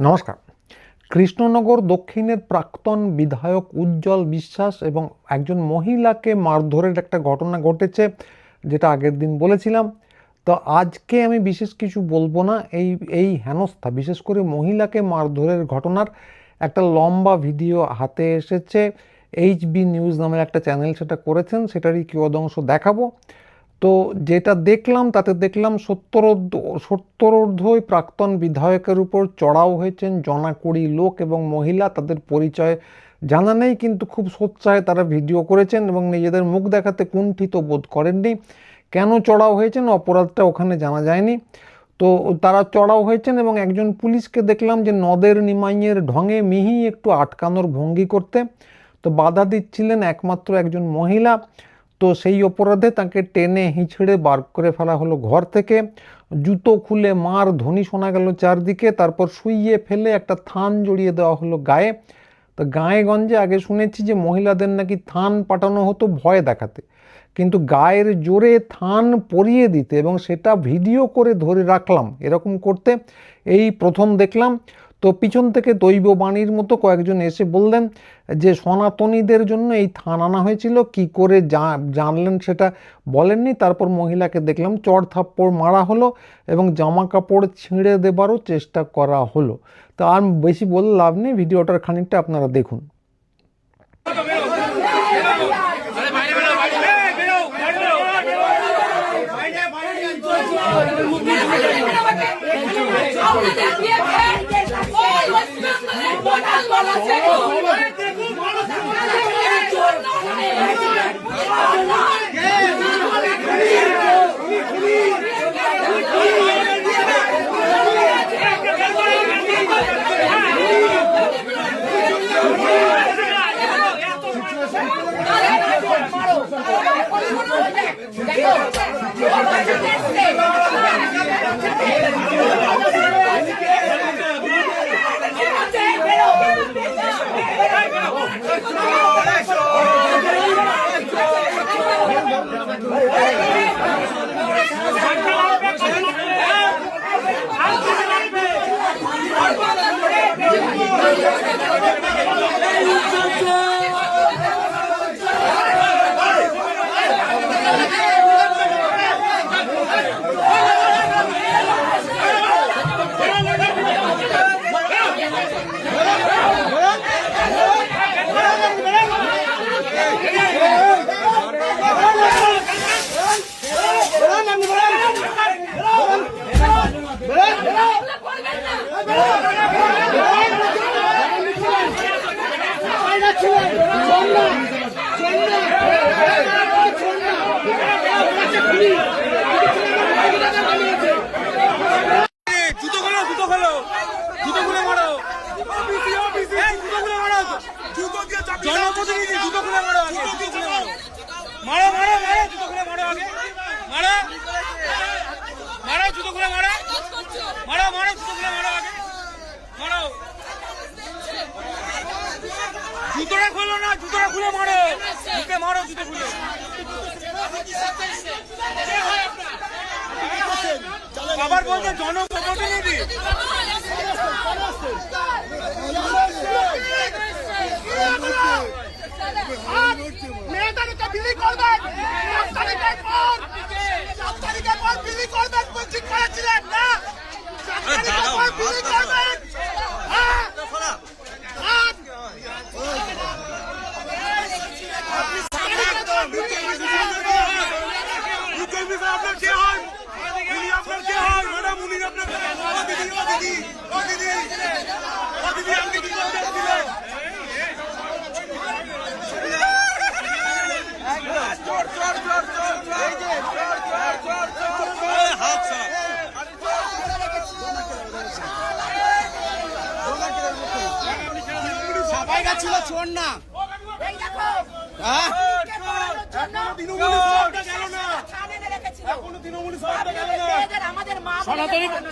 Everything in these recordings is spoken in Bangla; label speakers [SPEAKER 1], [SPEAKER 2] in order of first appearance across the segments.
[SPEAKER 1] নমস্কার। কৃষ্ণনগর দক্ষিণের প্রাক্তন বিধায়ক উজ্জ্বল বিশ্বাস এবং একজন মহিলাকে মারধরের একটা ঘটনা ঘটেছে, যেটা আগের দিন বলেছিলাম। তো আজকে আমি বিশেষ কিছু বলবো না। এই হেনস্থা, বিশেষ করে মহিলাকে মারধরের ঘটনার একটা লম্বা ভিডিও হাতে এসেছে। HB নিউজ নামের একটা চ্যানেল সেটা করেছেন, সেটারই কিয়দংশ দেখাবো। তো যেটা দেখলাম তাতে দেখলাম সত্তরোর্ধ্বই প্রাক্তন বিধায়কের উপর চড়াও হয়েছেন জনাকুড়ি লোক এবং মহিলা। তাদের পরিচয় জানা নেই, কিন্তু খুব সোচ্চায় তারা ভিডিও করেছেন এবং নিজেদের মুখ দেখাতে কুণ্ঠিত বোধ করেননি। কেন চড়াও হয়েছেন অপরাধটা ওখানে জানা যায়নি। তো তারা চড়াও হয়েছেন এবং একজন পুলিশকে দেখলাম যে নদের নিমাইয়ের ঢঙে মিহি একটু আটকানোর ভঙ্গি করতে। তো বাধা দিচ্ছিলেন একমাত্র একজন মহিলা। তো সেই অপরাধে তাকে টেনে হিঁচড়ে বার করে ফেলা হলো ঘর থেকে। জুতো খুলে মার ধ্বনি শোনা গেল চারদিকে। তারপর শুইয়ে ফেলে একটা থান জড়িয়ে দেওয়া হলো গায়ে। তো গায়ে গঞ্জে আগে শুনেছি যে মহিলাদের নাকি থান পাঠানো হতো ভয় দেখাতে, কিন্তু গায়ের জোরে থান পরিয়ে দিতে এবং সেটা ভিডিও করে ধরে রাখলাম এরকম করতে এই প্রথম দেখলাম। তো পিছন থেকে দৈববাণীর মতো কয়েকজন এসে বললেন যে সনাতনীদের জন্য এই থান আনা হয়েছিল, কি করে জানলেন সেটা বলেননি। তারপর মহিলাকে দেখলাম চড় থাপ্পড় মারা হলো এবং জামা কাপড় ছিঁড়ে দেবারও চেষ্টা করা হলো। তো আর বেশি বলে লাভ নেই, ভিডিওটার খানিকটা আপনারা দেখুন।
[SPEAKER 2] জুতোটা খোলো না, জুতোটা খুলে মারো, মুখে মারো জুতো খুলে। আবার বলছে জনপ্রতিনিধি মেয়েদেরকে বিলি করবেন, 7 তারিখের পর বিলি করবেন বলছি, করেছিলেন না? 7 তারিখের পর বিলি করবেন। ছিল চোর না,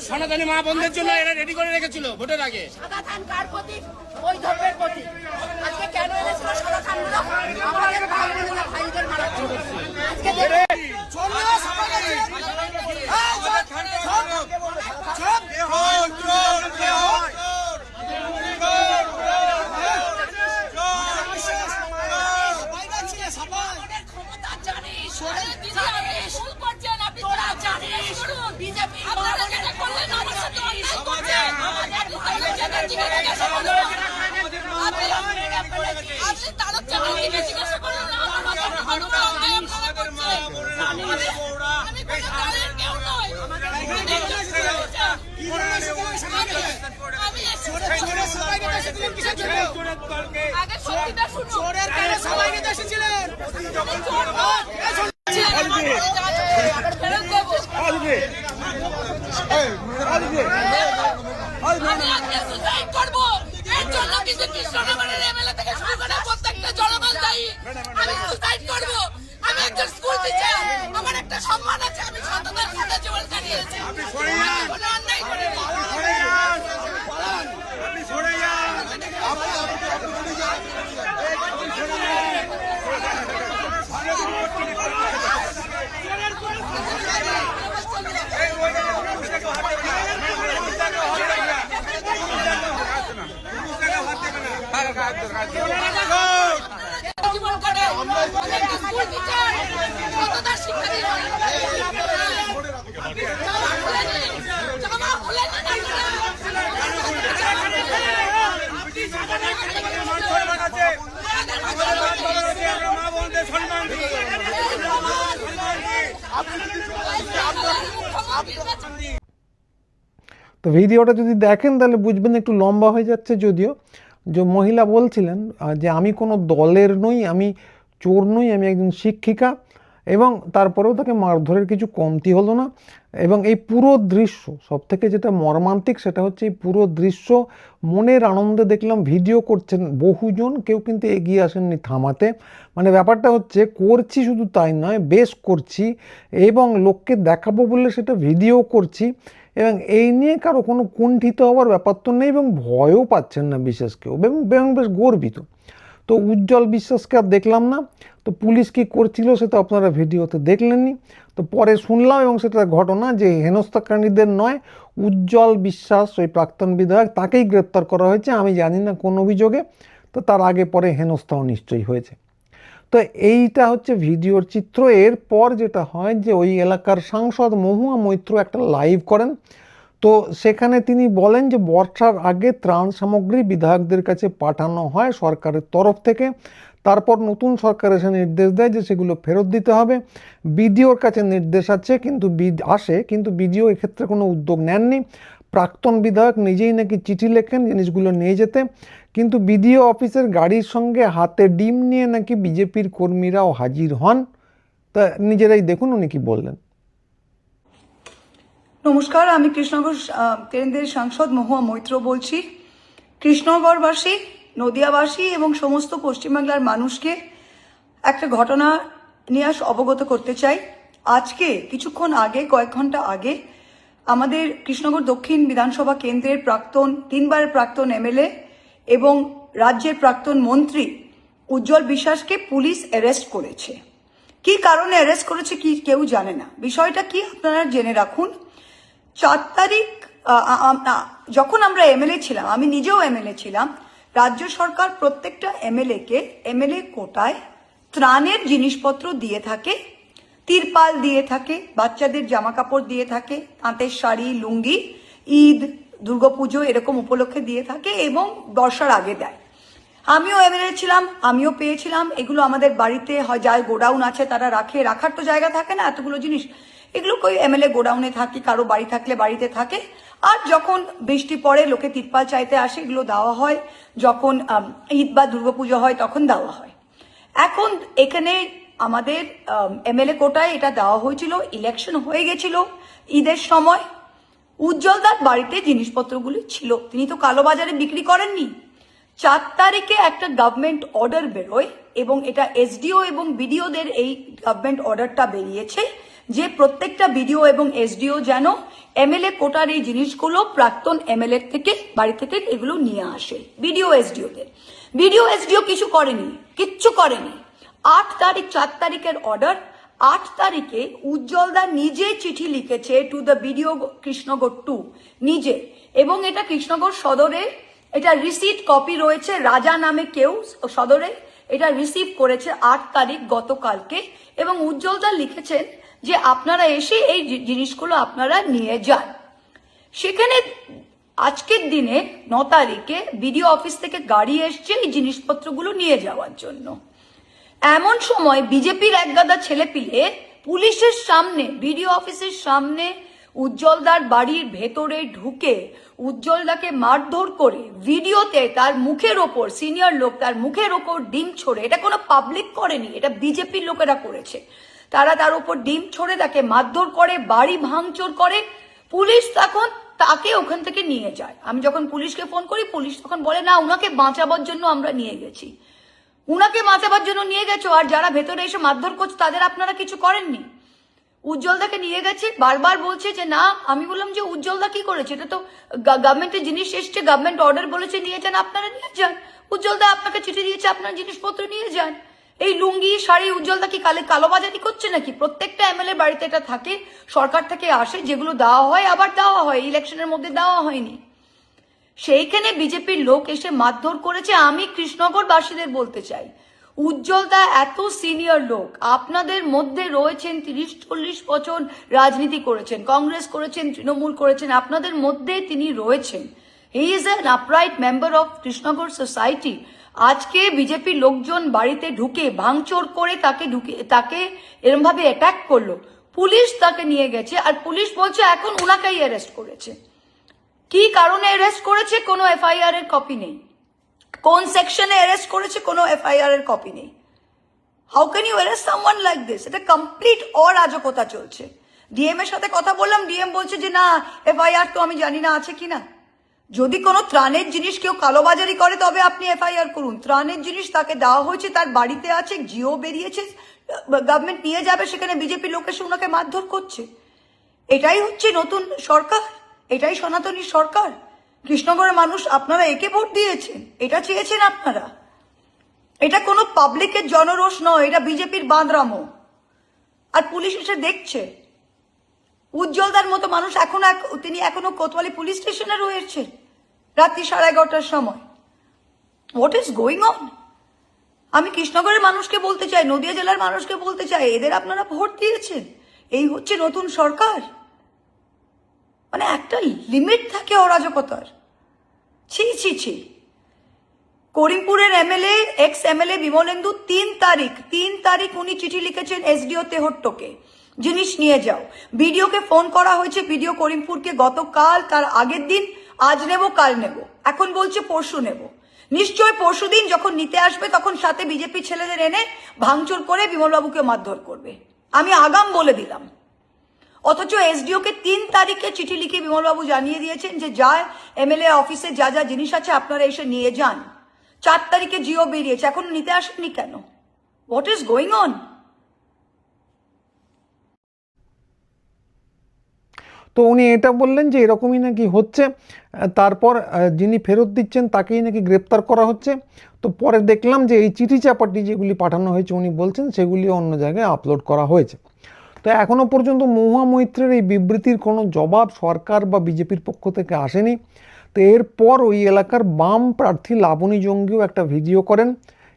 [SPEAKER 2] সনাতনী মা বন্ধের জন্য এরা রেডি করে রেখেছিল ভোটের আগে। আমার একটা সম্মান আছে, আমি সততার সাথে জীবন কাটিয়েছি। জীবন কাটে স্কুল টিচার সততার শিক্ষা দিয়ে
[SPEAKER 1] তো ভিডিওটা যদি দেখেন তাহলে বুঝবেন একটু লম্বা হয়ে যাচ্ছে, যদিও যে মহিলা বলছিলেন যে আমি কোনো দলের নই, আমি চোর নই, আমি একজন শিক্ষিকা, এবং তারপরেও তাকে মারধরের কিছু কমতি হলো না। এবং এই পুরো দৃশ্য, সবথেকে যেটা মর্মান্তিক সেটা হচ্ছে এই পুরো দৃশ্য মনের আনন্দে দেখলাম ভিডিও করছেন বহুজন, কেউ কিন্তু এগিয়ে আসেননি থামাতে। মানে ব্যাপারটা হচ্ছে করছি শুধু তাই নয়, বেশ করছি এবং লোককে দেখাবো বলে সেটা ভিডিও করছি, এবং এই নিয়ে কারো কোনো কুণ্ঠিত হওয়ার ব্যাপার তো নেই এবং ভয়ও পাচ্ছেন না বিশেষ কেউ, এবং বেশ গর্বিত। তো উজ্জ্বল বিশ্বাসকে আর দেখলাম না, তো পুলিশ কী করছিল সেটা আপনারা ভিডিওতে দেখলেননি। তো পরে শুনলাম, এবং সেটা ঘটনা যে হেনস্থাকারীদের নয়, উজ্জ্বল বিশ্বাস ওই প্রাক্তন বিধায়ক, তাকেই গ্রেপ্তার করা হয়েছে। আমি জানি না কোন অভিযোগে, তো তার আগে পরে হেনস্থাও নিশ্চয়ই হয়েছে। তো এইটা হচ্ছে ভিডিওর চিত্র। এরপর যেটা হয় যে ওই এলাকার সাংসদ মহুয়া মৈত্র একটা লাইভ করেন। তো সেখানে তিনি বলেন যে বর্ষার আগে ত্রাণ সামগ্রী বিধায়কদের কাছে পাঠানো হয় সরকারের তরফ থেকে, তারপর নতুন সরকার এসে নির্দেশ দেয় যে সেগুলো ফেরত দিতে হবে। বিডিওর কাছে নির্দেশ আছে, কিন্তু বিডিও এক্ষেত্রে কোনো উদ্যোগ নেননি। প্রাক্তন বিধায়ক নিজেই নাকি চিঠি লেখেন জিনিসগুলো নিয়ে যেতে, কিন্তু বিডিও অফিসের গাড়ির সঙ্গে হাতে ডিম নিয়ে নাকি বিজেপির কর্মীরাও হাজির হন। তা নিজেরাই দেখুন উনি কি বললেন।
[SPEAKER 3] নমস্কার, আমি কৃষ্ণনগর কেন্দ্রের সাংসদ মহুয়া মৈত্র বলছি। কৃষ্ণনগরবাসী, নদিয়াবাসী এবং সমস্ত পশ্চিমবাংলার মানুষকে একটা ঘটনা নিয়ে অবগত করতে চাই। আজকে কিছুক্ষণ আগে, কয়েক ঘন্টা আগে, আমাদের কৃষ্ণনগর দক্ষিণ বিধানসভা কেন্দ্রের তিনবারের প্রাক্তন এমএলএ এবং রাজ্যের প্রাক্তন মন্ত্রী উজ্জ্বল বিশ্বাসকে পুলিশ অ্যারেস্ট করেছে। কি কারণে অ্যারেস্ট করেছে কি কেউ জানে না। বিষয়টা কি আপনারা জেনে রাখুন। 4 তারিখ যখন আমরা এমএলএ ছিলাম, আমি নিজেও এমএলএ ছিলাম, রাজ্য সরকার প্রত্যেকটা এমএলএকে এমএলএ কোটায় ত্রাণের জিনিসপত্র দিয়ে থাকে, তিরপাল দিয়ে থাকে, বাচ্চাদের জামা কাপড় দিয়ে থাকে, তাঁতের শাড়ি, লুঙ্গি, ঈদ, দুর্গাপুজো এরকম উপলক্ষে দিয়ে থাকে এবং বর্ষার আগে দেয়। আমিও এমএলএ ছিলাম, আমিও পেয়েছিলাম। এগুলো আমাদের বাড়িতে হয়, যার গোডাউন আছে তারা রাখার তো জায়গা থাকে না এতগুলো জিনিস, এগুলো কই এমএলএ গোডাউনে থাকে, কারো বাড়ি থাকলে বাড়িতে থাকে। আর যখন বৃষ্টি পড়ে লোকে তিরপাল চাইতে আসে, এগুলো দেওয়া হয়। যখন ঈদ বা দুর্গাপুজো হয় তখন দেওয়া হয়। এখন এখানে আমাদের এমএলএ কোটায় এটা দেওয়া হয়েছিল, ইলেকশন হয়ে গেছিল ঈদের সময়। উজ্জ্বলদার বাড়িতে জিনিসপত্রগুলি ছিল, তিনি তো কালোবাজারে বিক্রি করেননি। 4 তারিখে একটা গভর্নমেন্ট অর্ডার বেরোয় এবং এটা এসডিও এবং বিডিওদের এই গভর্নমেন্ট অর্ডারটা বেরিয়েছে যে প্রত্যেকটা বিডিও এবং এসডিও যেন এমএলএ কোটার এই জিনিসগুলো প্রাক্তন এমএলএ থেকে বাড়ি থেকে এগুলো নিয়ে আসে। বিডিও এসডিও কিচ্ছু করেনি। 8 তারিখ, 4 তারিখের অর্ডার, 8 তারিখে উজ্জ্বলদা নিজে চিঠি লিখেছে টু দ্য বিডিও কৃষ্ণনগর 2 নিজে, এবং এটা কৃষ্ণনগর সদরে, এটা রিসিট কপি রয়েছে, রাজা নামে কেউ সদরে, এটা রিসিভ করেছে 8 তারিখ গতকালকে, এবং উজ্জ্বলদা লিখেছেন যে আপনারা এসে এই জিনিসগুলো আপনারা নিয়ে যান। সেখানে আজকের দিনে 9 তারিখে বিডিও অফিস থেকে গাড়ি এসছে এই জিনিসপত্রগুলো নিয়ে যাওয়ার জন্য। এমন সময় বিজেপির একগাদা ছেলেপিলে পুলিশের সামনে, বিডিও অফিসের সামনে উজ্জ্বলদার বাড়ির ভেতরে ঢুকে উজ্জ্বলদাকে মারধর করে ভিডিওতে তার মুখের ওপর, সিনিয়র লোক তার মুখের ওপর ডিম ছোড়ে, এটা কোনো পাবলিক করেনি, এটা বিজেপির লোকেরা করেছে, তারা তার উপর ডিম ছড়ে তাকে মারধর করে, বাড়ি ভাঙচুর করে। পুলিশ তখন তাকে ওখান থেকে নিয়ে যায়। আমি যখন পুলিশকে ফোন করি, পুলিশ তখন বলে না, উনাকে বাঁচাবার জন্য আমরা নিয়ে গেছি। উনাকে বাঁচাবার জন্য নিয়ে গেছো, আর যারা ভেতরে এসে মারধর করছে তাদের আপনারা কিছু করেননি। উজ্জ্বলদাকে নিয়ে গেছে, বারবার বলছে যে না। আমি বললাম যে উজ্জ্বলদা কি করেছে, এটা তো গভর্নমেন্টের জিনিস এসছে, গভর্নমেন্ট অর্ডার বলেছে নিয়ে যান, আপনারা নিয়ে যান। উজ্জ্বলদা আপনাকে চিঠি দিয়েছে, আপনার জিনিসপত্র নিয়ে যান। এই লুঙ্গি শাড়ি উজ্জ্বলদা কি কালোবাজারি করছে নাকি? প্রত্যেকটা এমএলএ বাড়িতে এটা থাকে, সরকার থেকে আসে, যেগুলো দেওয়া হয় আবার দেওয়া হয়, ইলেকশনের মধ্যে দেওয়া হয়নি। সেইখানে বিজেপির লোক এসে মারধর করেছে। আমি কৃষ্ণনগরবাসীদের বলতে চাই, উজ্জ্বলদা এত সিনিয়র লোক, আপনাদের মধ্যে রয়েছেন 30-40 বছর রাজনীতি করেছেন, কংগ্রেস করেছেন, তৃণমূল করেছেন, আপনাদের মধ্যে তিনি রয়েছেন। He is an upright member of Krishnanagar society. আজকে বিজেপির লোকজন বাড়িতে ঢুকে ভাঙচুর করে তাকে এরম ভাবে অ্যাটাক করলো। পুলিশ তাকে নিয়ে গেছে, আর পুলিশ বলছে এখন উনাকেই অ্যারেস্ট করেছে। কি কারণে অ্যারেস্ট করেছে? কোনো এফআইআর এর কপি নেই। কোন সেকশনে অ্যারেস্ট করেছে? কোনো এফআইআর এর কপি নেই। How can you arrest someone like this? এটা কমপ্লিট অরাজকতা চলছে। ডিএম এর সাথে কথা বললাম, ডিএম বলছে যে না, এফআইআর তো আমি জানি না আছে কিনা। যদি কোনো ত্রাণের জিনিস কেউ কালোবাজারি করে তবে আপনি এফআইআর করুন। ত্রাণের জিনিস তাকে দেওয়া হয়েছে, তার বাড়িতে আছে, জিও বেরিয়েছে, গভর্নমেন্ট নিয়ে যাবে, সেখানে বিজেপি লোক এসে ওনাকে মারধর করছে। এটাই হচ্ছে নতুন সরকার, এটাই সনাতনী সরকার। কৃষ্ণনগরের মানুষ আপনারা একে ভোট দিয়েছেন, এটা চেয়েছেন আপনারা। এটা কোনো পাবলিকের জনরোষ নয়, এটা বিজেপির বাঁদরামো। আর পুলিশ এসে দেখছে। উজ্জ্বলদার মতো মানুষ তিনি এখনো কোতোয়ালি পুলিশ স্টেশনে রয়েছে রাত্রি 11:30টার সময়। What is going on? আমি কৃষ্ণনগরের মানুষকে বলতে চাই, নদিয়া জেলার মানুষকে বলতে চাই, এদের আপনারা ভোট দিয়েছেন, এই হচ্ছে নতুন সরকার। মানে একটা লিমিট থাকে অরাজকতার। ছি ছি ছি। করিমপুরের এমএলএ, এক্স এমএলএ বিমলেন্দু 3 তারিখ উনি চিঠি লিখেছেন এসডিও তেহট্টকে, জিনিস নিয়ে যাও। বিডিওকে ফোন করা হয়েছে, বিডিও করিমপুরকে গতকাল, তার আগের দিন, আজ নেব কাল নেব, এখন বলছে পরশু নেব। নিশ্চয় পরশুদিন যখন নিতে আসবে তখন সাথে বিজেপি ছেলেদের এনে ভাঙচুর করে বিমলবাবুকে মারধর করবে, আমি আগাম বলে দিলাম। অথচ এসডিওকে 3 তারিখে চিঠি লিখে বিমলবাবু জানিয়ে দিয়েছেন যে যা এমএলএ অফিসে যা যা জিনিস আছে আপনারা এসে নিয়ে যান। 4 তারিখে জিও বেরিয়েছে, এখন নিতে আসেননি কেন? What is going on?
[SPEAKER 1] তো উনি এটা বললেন যে এরকমই নাকি হচ্ছে, তারপর যিনি ফেরত দিচ্ছেন তাকেই নাকি গ্রেপ্তার করা হচ্ছে। তো পরে দেখলাম যে এই চিঠি চাপাটি যেগুলি পাঠানো হয়েছে উনি বলছেন সেগুলি অন্য জায়গায় আপলোড করা হয়েছে। তো এখনও পর্যন্ত মহুয়া মৈত্রের এই বিবৃতির কোনো জবাব সরকার বা বিজেপির পক্ষ থেকে আসেনি। তো এরপর ওই এলাকার বাম প্রার্থী লাবণী জঙ্গিও একটা ভিডিও করেন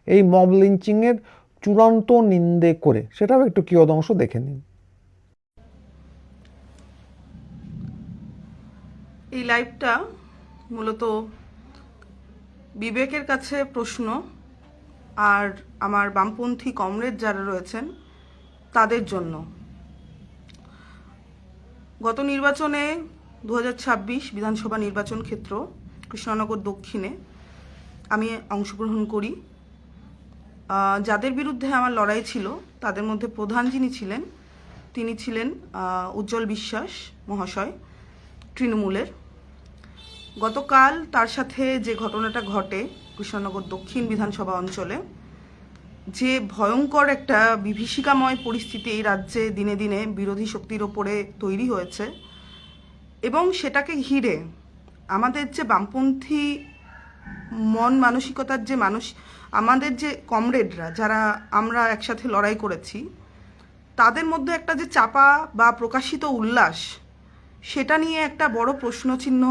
[SPEAKER 1] এই মব লিঞ্চিংয়ের চূড়ান্ত নিন্দে করে, সেটাও একটু কিয়দংশ দেখে নিন।
[SPEAKER 4] এই লাইভটা মূলত বিবেকের কাছে প্রশ্ন, আর আমার বামপন্থী কমরেড যারা রয়েছেন তাদের জন্য। গত নির্বাচনে 2026 বিধানসভা নির্বাচন ক্ষেত্র কৃষ্ণনগর দক্ষিণে আমি অংশগ্রহণ করি। যাদের বিরুদ্ধে আমার লড়াই ছিল তাদের মধ্যে প্রধান যিনি ছিলেন তিনি ছিলেন উজ্জ্বল বিশ্বাস মহাশয়, তৃণমূলের। গতকাল তার সাথে যে ঘটনাটা ঘটে কৃষ্ণনগর দক্ষিণ বিধানসভা অঞ্চলে, যে ভয়ঙ্কর একটা বিভীষিকাময় পরিস্থিতি এই রাজ্যে দিনে দিনে বিরোধী শক্তির ওপরে তৈরি হয়েছে, এবং সেটাকে ঘিরে আমাদের যে বামপন্থী মন মানসিকতার যে আমাদের যে কমরেডরা যারা আমরা একসাথে লড়াই করেছি, তাদের মধ্যে একটা যে চাপা বা প্রকাশিত উল্লাস, সেটা নিয়ে একটা বড় প্রশ্নচিহ্ন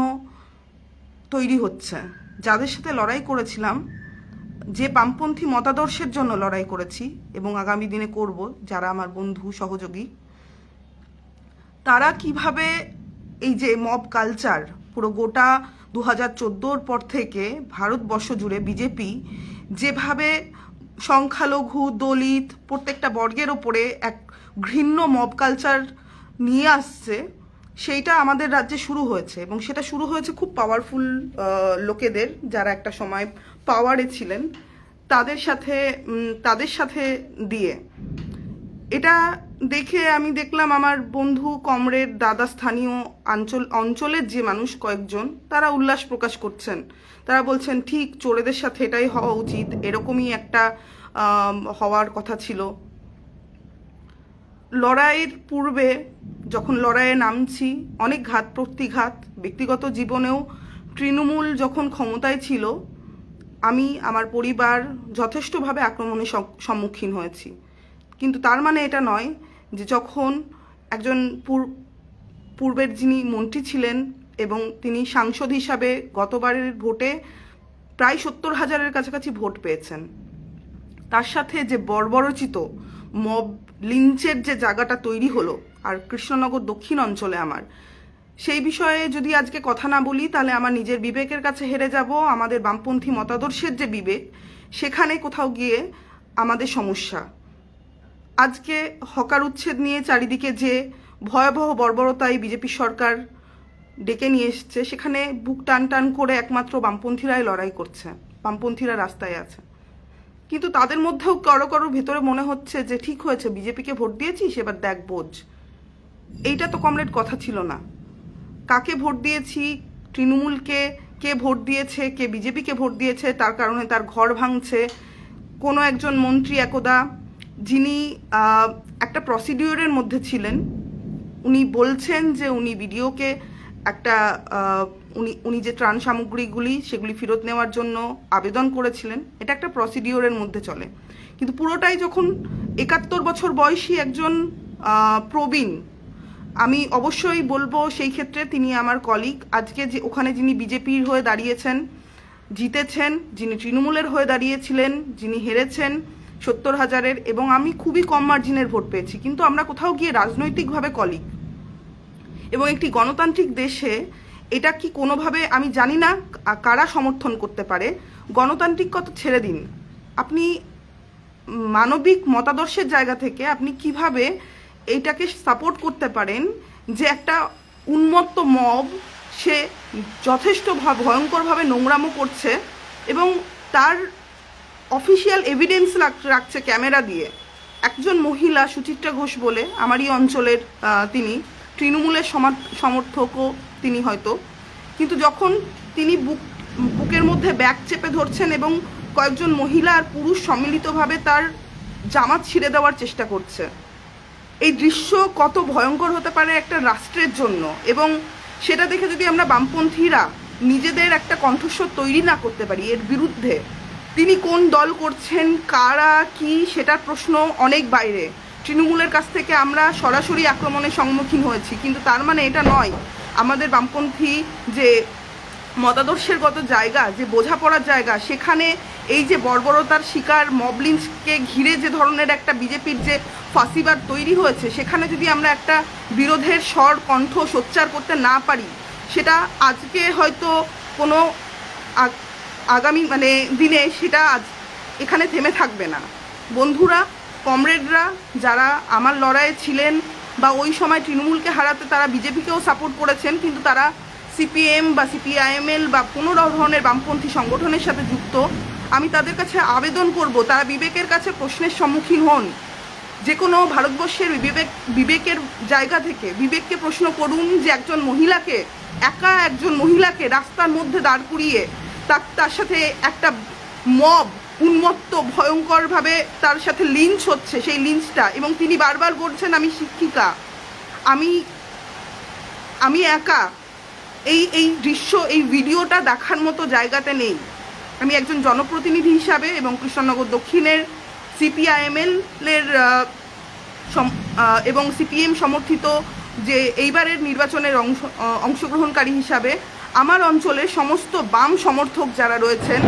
[SPEAKER 4] তৈরি হচ্ছে। যাদের সাথে লড়াই করেছিলাম যে বামপন্থী মতাদর্শের জন্য লড়াই করেছি এবং আগামী দিনে করব, যারা আমার বন্ধু সহযোগী, তারা কিভাবে এই যে মব কালচার পুরো গোটা 2014 পর থেকে ভারতবর্ষ জুড়ে বিজেপি যেভাবে সংখ্যালঘু, দলিত, প্রত্যেকটা বর্গের ওপরে এক ঘৃণ্য মব কালচার নিয়ে আসছে, সেইটা আমাদের রাজ্যে শুরু হয়েছে। এবং সেটা শুরু হয়েছে খুব পাওয়ারফুল লোকেদের, যারা একটা সময় পাওয়ারে ছিলেন, তাদের সাথে দিয়ে। এটা দেখে আমি দেখলাম আমার বন্ধু, কমরেড, দাদা, স্থানীয় অঞ্চলের যে মানুষ কয়েকজন, তারা উল্লাস প্রকাশ করছেন। তারা বলছেন ঠিক চোরেদের সাথে এটাই হওয়া উচিত, এরকমই একটা হওয়ার কথা ছিল। লড়াইয়ের পূর্বে যখন লড়াইয়ে নামছি, অনেক ঘাত প্রতিঘাত, ব্যক্তিগত জীবনেও তৃণমূল যখন ক্ষমতায় ছিল, আমি, আমার পরিবার যথেষ্টভাবে আক্রমণের সম্মুখীন হয়েছি। কিন্তু তার মানে এটা নয় যে যখন একজন পূর্বের যিনি মন্ত্রী ছিলেন এবং তিনি সাংসদ হিসাবে গতবারের ভোটে প্রায় 70,000-এর কাছাকাছি ভোট পেয়েছেন, তার সাথে যে বর্বরচিত মব লিঞ্চের যে জায়গাটা তৈরি হলো, আর কৃষ্ণনগর দক্ষিণ অঞ্চলে আমার, সেই বিষয়ে যদি আজকে কথা না বলি তাহলে আমার নিজের বিবেকের কাছে হেরে যাব। আমাদের বামপন্থী মতাদর্শের যে বিবেক, সেখানে কোথাও গিয়ে আমাদের সমস্যা। আজকে হকার উচ্ছেদ নিয়ে চারিদিকে যে ভয়াবহ বর্বরতায় বিজেপি সরকার ডেকে নিয়ে এসছে, সেখানে বুক টান টান করে একমাত্র বামপন্থীরাই লড়াই করছে, বামপন্থীরা রাস্তায় আছে। কিন্তু তাদের মধ্যেও কারো ভেতরে মনে হচ্ছে যে ঠিক হয়েছে, বিজেপিকে ভোট দিয়েছিস, এবার দেখ বোঝ। এইটা তো কমরেড কথা ছিল না। কাকে ভোট দিয়েছি, তৃণমূলকে কে ভোট দিয়েছে, কে বিজেপিকে ভোট দিয়েছে, তার কারণে তার ঘর ভাঙছে। কোনো একজন মন্ত্রী একদা, যিনি একটা প্রসিডিওরের মধ্যে ছিলেন, উনি বলছেন যে উনি ভিডিওকে একটা উনি যে ত্রাণ সামগ্রীগুলি সেগুলি ফেরত নেওয়ার জন্য আবেদন করেছিলেন, এটা একটা প্রসিডিওরের মধ্যে চলে। কিন্তু পুরোটাই যখন 71 বছর বয়সী একজন প্রবীণ, আমি অবশ্যই বলবো সেই ক্ষেত্রে তিনি আমার কলিগ। আজকে যে ওখানে যিনি বিজেপির হয়ে দাঁড়িয়েছেন, জিতেছেন, যিনি তৃণমূলের হয়ে দাঁড়িয়েছিলেন, যিনি হেরেছেন 70,000-এর, এবং আমি খুবই কম মার্জিনের ভোট পেয়েছি, কিন্তু আমরা কোথাও গিয়ে রাজনৈতিকভাবে কলিগ। এবং একটি গণতান্ত্রিক দেশে এটা কি কোনোভাবে, আমি জানি না কারা সমর্থন করতে পারে, গণতান্ত্রিক কথা ছেড়ে দিন, আপনি মানবিক মতাদর্শের জায়গা থেকে আপনি কিভাবে এইটাকে সাপোর্ট করতে পারেন যে একটা উন্মত্ত মব, সে যথেষ্ট ভয়ঙ্করভাবে নোংরামো করছে এবং তার অফিসিয়াল এভিডেন্স রাখছে ক্যামেরা দিয়ে। একজন মহিলা, সুচিত্রা ঘোষ বলে, আমারই অঞ্চলের, তিনি তৃণমূলের সমর্থকও তিনি হয়তো, কিন্তু যখন তিনি বুকের মধ্যে ব্যাগ চেপে ধরছেন এবং কয়েকজন মহিলা আর পুরুষ সম্মিলিতভাবে তার জামা ছিঁড়ে দেওয়ার চেষ্টা করছে, এই দৃশ্য কত ভয়ঙ্কর হতে পারে একটা রাষ্ট্রের জন্য। এবং সেটা দেখে যদি আমরা বামপন্থীরা নিজেদের একটা কণ্ঠস্বর তৈরি না করতে পারি এর বিরুদ্ধে, তিনি কোন দল করছেন, কারা কি, সেটার প্রশ্ন অনেক বাইরে। তৃণমূলের কাছ থেকে আমরা সরাসরি আক্রমণের সম্মুখীন হয়েছি, কিন্তু তার মানে এটা নয় আমাদের বামপন্থী যে মতাদর্শেরগত জায়গা, যে বোঝাপড়ার জায়গা, সেখানে এই যে বর্বরতার শিকার মব লিঞ্চকে ঘিরে যে ধরনের একটা বিজেপির যে ফাঁসিবাদ তৈরি হয়েছে, সেখানে যদি আমরা একটা বিরোধের স্বর, কণ্ঠ সোচ্চার করতে না পারি, সেটা আজকে হয়তো কোনো আগামী দিনে সেটা এখানে থেমে থাকবে না। বন্ধুরা, কমরেডরা যারা আমার লড়াইয়ে ছিলেন বা ওই সময় তৃণমূলকে হারাতে তারা বিজেপিকেও সাপোর্ট করেছেন, কিন্তু তারা সিপিএম বা সিপিআইএমএল বা কোনো ধরনের বামপন্থী সংগঠনের সাথে যুক্ত, আমি তাদের কাছে আবেদন করব তারা বিবেকের কাছে প্রশ্নের সম্মুখীন হন। যে কোনো ভারতবর্ষের বিবেকের জায়গা থেকে বিবেককে প্রশ্ন করুন যে একজন মহিলাকে রাস্তার মধ্যে দাঁড় করিয়ে তার সাথে একটা মব উন্মত্ত ভয়ঙ্করভাবে তার সাথে লিঞ্চ হচ্ছে, সেই লিঞ্চটা, এবং তিনি বারবার বলছেন আমি শিক্ষিকা, আমি একা, এই দৃশ্য, এই ভিডিওটা দেখার মতো জায়গাতে নেই। আমি একজন জনপ্রতিনিধি হিসাবে এবং কৃষ্ণনগর দক্ষিণের সিপিআইএমএল-এর এবং সিপিএম সমর্থিত যে এইবারের নির্বাচনের অংশগ্রহণকারী হিসাবে আমার অঞ্চলের সমস্ত বাম সমর্থক যারা রয়েছেন,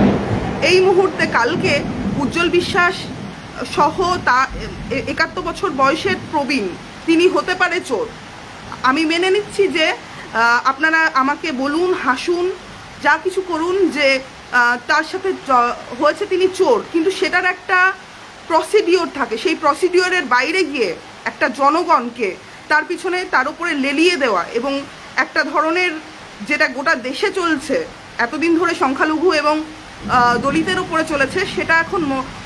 [SPEAKER 4] এই মুহূর্তে কালকে উজ্জ্বল বিশ্বাস সহ 71 বছর বয়সের প্রবীণ তিনি হতে পারে চোর। আমি মেনে নিচ্ছি যে আপনারা আমাকে বলুন, হাসুন, যা কিছু করুন যে তার সাথে হয়েছে তিনি চোর, কিন্তু সেটার একটা প্রসিডিওর থাকে। সেই প্রসিডিওরের বাইরে গিয়ে একটা জনগণকে তার পিছনে তার উপরে লেলিয়ে দেওয়া এবং একটা ধরনের যেটা গোটা দেশে চলছে এতদিন ধরে সংখ্যালঘু এবং দলিতের ওপরে চলেছে, সেটা এখন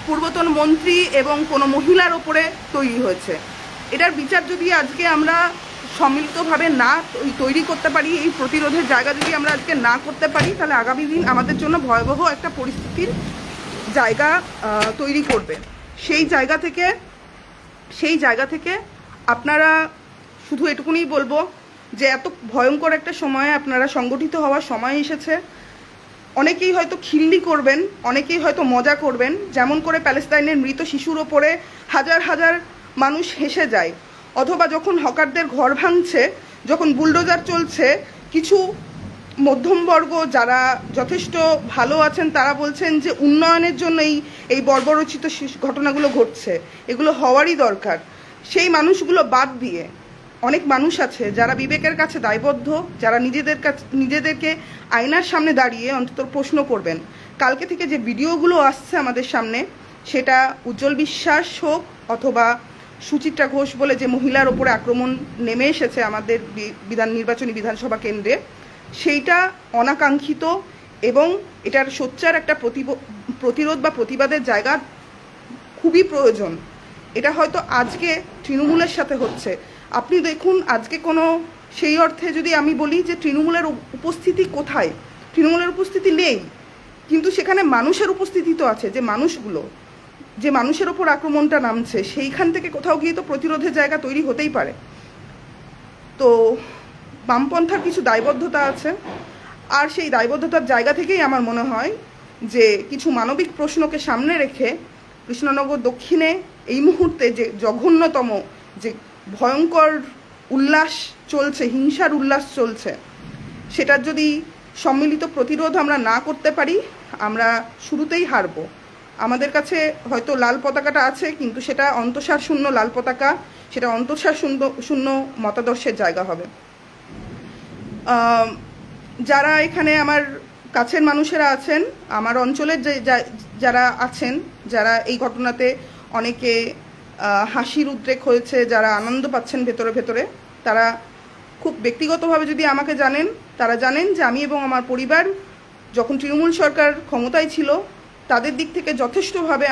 [SPEAKER 4] পূর্বতন মন্ত্রী এবং কোনো মহিলার ওপরে তৈরি হয়েছে। এটার বিচার যদি আজকে আমরা সম্মিলিতভাবে না তৈরি করতে পারি, এই প্রতিরোধের জায়গা যদি আমরা আজকে না করতে পারি, তাহলে আগামী দিন আমাদের জন্য ভয়াবহ একটা পরিস্থিতির জায়গা তৈরি করবে। সেই জায়গা থেকে আপনারা শুধু এটুকুনি বলবো যে এত ভয়ঙ্কর একটা সময়ে আপনারা সংগঠিত হওয়ার সময় এসেছে। অনেকেই হয়তো খিল্লি করবেন, অনেকেই হয়তো মজা করবেন, যেমন করে প্যালেস্তাইনের মৃত শিশুর ওপরে হাজার হাজার মানুষ হেসে যায়, অথবা যখন হকারদের ঘর ভাঙছে, যখন বুলডোজার চলছে, কিছু মধ্যমবর্গ যারা যথেষ্ট ভালো আছেন তারা বলছেন যে উন্নয়নের জন্যই এই বর্বরচিত ঘটনাগুলো ঘটছে, এগুলো হওয়ারই দরকার। সেই মানুষগুলো বাদ দিয়ে অনেক মানুষ আছে যারা বিবেকের কাছে দায়বদ্ধ, যারা নিজেদেরকে আয়নার সামনে দাঁড়িয়ে অন্তত প্রশ্ন করবেন। কালকে থেকে যে ভিডিওগুলো আসছে আমাদের সামনে, সেটা উজ্জ্বল বিশ্বাস হোক অথবা সুচিত্রা ঘোষ বলে যে মহিলার ওপরে আক্রমণ নেমে এসেছে আমাদের নির্বাচনী বিধানসভা কেন্দ্রে, সেইটা অনাকাঙ্ক্ষিত এবং এটার সোচ্চার একটা প্রতিরোধ বা প্রতিবাদের জায়গা খুবই প্রয়োজন। এটা হয়তো আজকে তৃণমূলের সাথে হচ্ছে। আপনি দেখুন আজকে কোনো সেই অর্থে যদি আমি বলি যে তৃণমূলের উপস্থিতি কোথায়, তৃণমূলের উপস্থিতি নেই, কিন্তু সেখানে মানুষের উপস্থিতি তো আছে। যে মানুষের ওপর আক্রমণটা নামছে, সেইখান থেকে কোথাও গিয়ে তো প্রতিরোধের জায়গা তৈরি হতেই পারে। তো বামপন্থার কিছু দায়বদ্ধতা আছে, আর সেই দায়বদ্ধতার জায়গা থেকেই আমার মনে হয় যে কিছু মানবিক প্রশ্নকে সামনে রেখে কৃষ্ণনগর দক্ষিণে এই মুহূর্তে যে জঘন্যতম যে ভয়ঙ্কর উল্লাস চলছে, হিংসার উল্লাস চলছে, সেটার যদি সম্মিলিত প্রতিরোধ আমরা না করতে পারি, আমরা শুরুতেই হারব। আমাদের কাছে হয়তো লাল পতাকাটা আছে, কিন্তু সেটা অন্তঃসার শূন্য লাল পতাকা, সেটা অন্তঃসার শূন্য মতাদর্শের জায়গা হবে। যারা এখানে আমার কাছের মানুষেরা আছেন, আমার অঞ্চলের যারা আছেন, যারা এই ঘটনাতে অনেকে হাসির উদ্রেক হয়েছে, যারা আনন্দ পাচ্ছেন ভেতরে ভেতরে, তারা খুব ব্যক্তিগতভাবে যদি আমাকে জানেন, তারা জানেন যে আমি এবং আমার পরিবার যখন তৃণমূল সরকার ক্ষমতায় ছিল, তাদের দিক থেকে যথেষ্টভাবে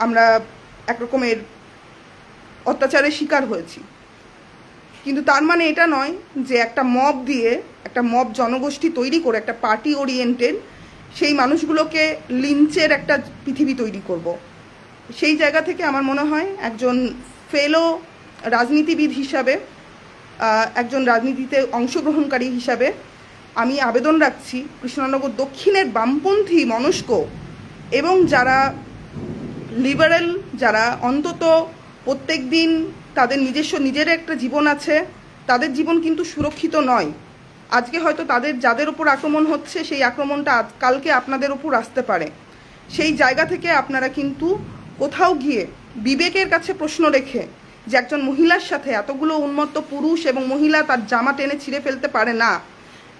[SPEAKER 4] আমরা একরকমের অত্যাচারের শিকার হয়েছি। কিন্তু তার মানে এটা নয় যে একটা মব জনগোষ্ঠী তৈরি করে, একটা পার্টি ওরিয়েন্টেড সেই মানুষগুলোকে লিঞ্চের একটা পৃথিবী তৈরি করব। সেই জায়গা থেকে আমার মনে হয় একজন ফেলো রাজনীতিবিদ হিসাবে, একজন রাজনীতিতে অংশগ্রহণকারী হিসাবে আমি আবেদন রাখছি কৃষ্ণনগর দক্ষিণের বামপন্থী মনস্ক এবং যারা লিবারেল, যারা অন্তত প্রত্যেক দিন তাদের নিজের একটা জীবন আছে, তাদের জীবন কিন্তু সুরক্ষিত নয়। আজকে হয়তো যাদের ওপর আক্রমণ হচ্ছে, সেই আক্রমণটা কালকে আপনাদের ওপর আসতে পারে। সেই জায়গা থেকে আপনারা কিন্তু কোথাও গিয়ে বিবেকের কাছে প্রশ্ন রেখে যে একজন মহিলার সাথে এতগুলো উন্মত্ত পুরুষ এবং মহিলা তার জামা টেনে ছিঁড়ে ফেলতে পারে না,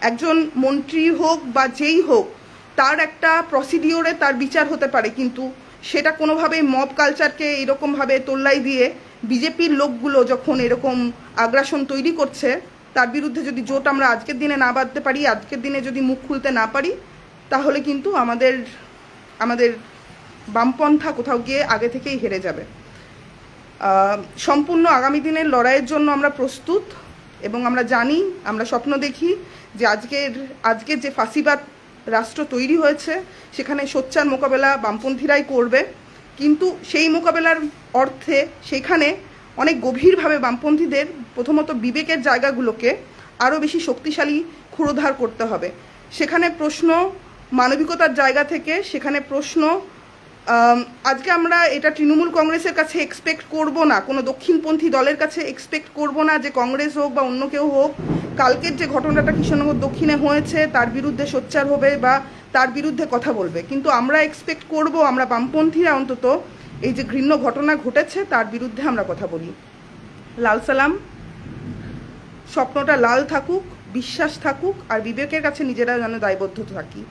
[SPEAKER 4] একজন মন্ত্রী হোক বা যেই হোক, তার একটা প্রসিডিওরে তার বিচার হতে পারে, কিন্তু সেটা কোনোভাবেই মব কালচারকে এরকমভাবে তোল্লাই দিয়ে বিজেপির লোকগুলো যখন এরকম আগ্রাসন তৈরি করছে, তার বিরুদ্ধে যদি জোট আমরা আজকের দিনে না বাঁধতে পারি, আজকের দিনে যদি মুখ খুলতে না পারি, তাহলে কিন্তু আমাদের বামপন্থা কোথাও গিয়ে আগে থেকেই হেরে যাবে। সম্পূর্ণ আগামী দিনের লড়াইয়ের জন্য আমরা প্রস্তুত এবং আমরা জানি, আমরা স্বপ্ন দেখি যে আজকের যে ফাঁসিবাদ রাষ্ট্র তৈরি হয়েছে, সেখানে সোচ্চার মোকাবেলা বামপন্থীরাই করবে, কিন্তু সেই মোকাবেলার অর্থে সেখানে অনেক গভীরভাবে বামপন্থীদের প্রথমত বিবেকের জায়গাগুলোকে আরও বেশি শক্তিশালী ক্ষুরোধার করতে হবে। সেখানে প্রশ্ন মানবিকতার জায়গা থেকে, সেখানে প্রশ্ন আজকে আমরা এটা তৃণমূল কংগ্রেসের কাছে এক্সপেক্ট করব না, কোনো দক্ষিণপন্থী দলের কাছে এক্সপেক্ট করব না যে কংগ্রেস হোক বা অন্য কেউ হোক কালকের যে ঘটনাটা কৃষ্ণনগর দক্ষিণে হয়েছে তার বিরুদ্ধে সোচ্চার হবে বা তার বিরুদ্ধে কথা বলবে, কিন্তু আমরা এক্সপেক্ট করব, আমরা বামপন্থীরা অন্তত এই যে ঘৃণ্য ঘটনা ঘটেছে তার বিরুদ্ধে আমরা কথা বলি। লাল সালাম, স্বপ্নটা লাল থাকুক, বিশ্বাস থাকুক, আর বিবেকের কাছে নিজেরা যেন দায়বদ্ধ থাকি।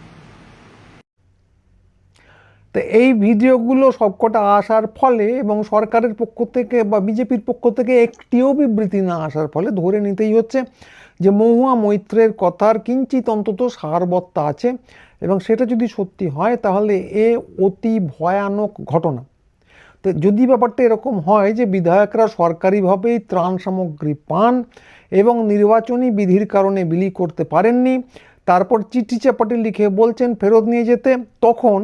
[SPEAKER 1] তো এই ভিডিওগুলো সবকটা আসার ফলে এবং সরকারের পক্ষ থেকে বা বিজেপির পক্ষ থেকে একটিও বিবৃতি না আসার ফলে ধরে নিতেই হচ্ছে যে মহুয়া মৈত্রের কথার কিঞ্চিত অন্তত সারবত্তা আছে, এবং সেটা যদি সত্যি হয় তাহলে এ অতি ভয়ানক ঘটনা। তো যদি ব্যাপারটা এরকম হয় যে বিধায়করা সরকারিভাবেই ত্রাণ সামগ্রী পান এবং নির্বাচনী বিধির কারণে বিলি করতে পারেননি, তারপর চিঠি চাপাটি লিখে বলছেন ফেরত নিয়ে যেতে, তখন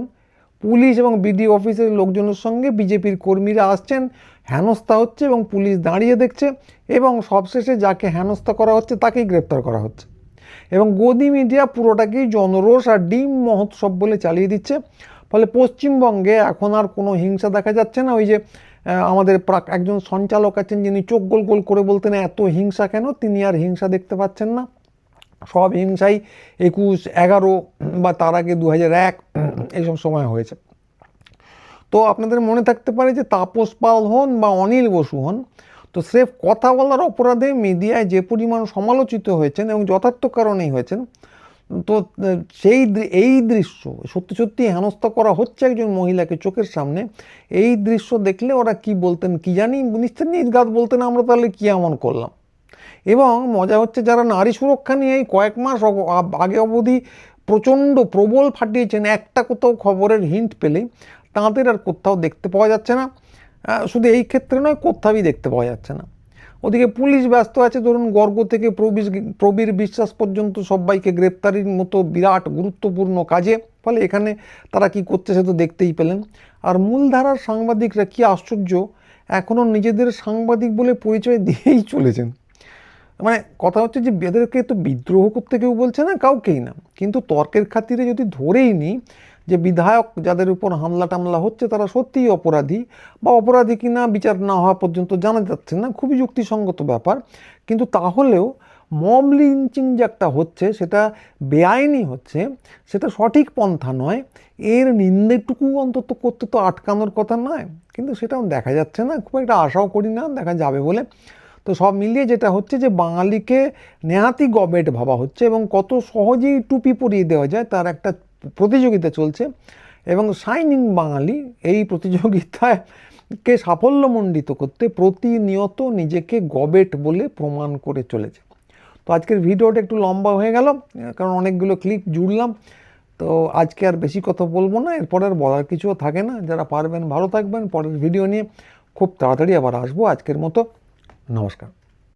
[SPEAKER 1] পুলিশ এবং বিডিও অফিসের লোকজনের সঙ্গে বিজেপির কর্মীরা আসছেন, হেনস্থা হচ্ছে এবং পুলিশ দাঁড়িয়ে দেখছে, এবং সবশেষে যাকে হেনস্থা করা হচ্ছে তাকেই গ্রেপ্তার করা হচ্ছে। এবং গদি মিডিয়া পুরোটাকেই জনরোষ আর ডিম মহোৎসব বলে চালিয়ে দিচ্ছে। ফলে পশ্চিমবঙ্গে এখন আর কোনো হিংসা দেখা যাচ্ছে না। ওই যে আমাদের একজন সঞ্চালক আছেন যিনি চোখ গোল গোল করে বলতেন এত হিংসা কেন, তিনি আর হিংসা দেখতে পাচ্ছেন না। সব হিংসাই 21, 11 বা তার আগে 2001 এইসব সময় হয়েছে। তো আপনাদের মনে থাকতে পারে যে তাপস পাল হন বা অনিল বসু হন, তো স্রেফ কথা বলার অপরাধে মিডিয়ায় যে পরিমাণ সমালোচিত হয়েছেন এবং যথার্থ কারণেই হয়েছেন, তো এই দৃশ্য সত্যি সত্যি হেনস্থা করা হচ্ছে একজন মহিলাকে চোখের সামনে, এই দৃশ্য দেখলে ওরা কি বলতেন কি জানি, নিশ্চয় নির্ঘাত বলতেন আমরা তাহলে কি এমন করলাম। এবং মজা হচ্ছে যারা নারী সুরক্ষা নিয়ে এই কয়েক মাস আগে অবধি প্রচণ্ড প্রবল ফাটিয়েছেন, একটা কোথাও খবরের হিন্ট পেলেই তাঁদের আর কোথাও দেখতে পাওয়া যাচ্ছে না। শুধু এই ক্ষেত্রে নয়, কোথাওই দেখতে পাওয়া যাচ্ছে না। ওদিকে পুলিশ ব্যস্ত আছে ধরুন গর্গ থেকে প্রবীর বিশ্বাস পর্যন্ত সবাইকে গ্রেপ্তারির মতো বিরাট গুরুত্বপূর্ণ কাজে, ফলে এখানে তারা কি করছে সে তো দেখতেই পেলেন। আর মূলধারার সাংবাদিকরা কি আশ্চর্য, এখনও নিজেদের সাংবাদিক বলে পরিচয় দিয়েই চলেছেন। মানে কথা হচ্ছে যে এদেরকে তো বিদ্রোহ করতে কেউ বলছে না, কাউকেই না, কিন্তু তর্কের খাতিরে যদি ধরেই নিই যে বিধায়ক যাদের উপর হামলা টামলা হচ্ছে তারা সত্যিই অপরাধী, বা অপরাধী কিনা বিচার না হওয়া পর্যন্ত জানা যাচ্ছে না, খুবই যুক্তিসঙ্গত ব্যাপার, কিন্তু তাহলেও মব লিঞ্চিং যে একটা হচ্ছে সেটা বেআইনি হচ্ছে, সেটা সঠিক পন্থা নয়, এর নিন্দেটুকু অন্তত করতে তো আটকানোর কথা নয়, কিন্তু সেটাও দেখা যাচ্ছে না, খুব একটা আশাও করি না দেখা যাবে বলে। তো সব মিলিয়ে যেটা হচ্ছে যে বাঙালিকে নেহাতি গবেট ভাবা হচ্ছে এবং কত সহজেই টুপি পরিয়ে দেওয়া যায় তার একটা প্রতিযোগিতা চলছে, এবং শাইনিং বাঙালি এই প্রতিযোগিতাকে সাফল্যমণ্ডিত করতে প্রতিনিয়ত নিজেকে গবেট বলে প্রমাণ করে চলেছে। তো আজকের ভিডিওটা একটু লম্বা হয়ে গেল, কারণ অনেকগুলো ক্লিপ জুড়লাম। তো আজকে আর বেশি কথা বলবো না, এরপর আর বলার কিছুও থাকে না। যারা পারবেন ভালো থাকবেন, পরের ভিডিও নিয়ে খুব তাড়াতাড়ি আবার আসবো। আজকের মতো নমস্কার।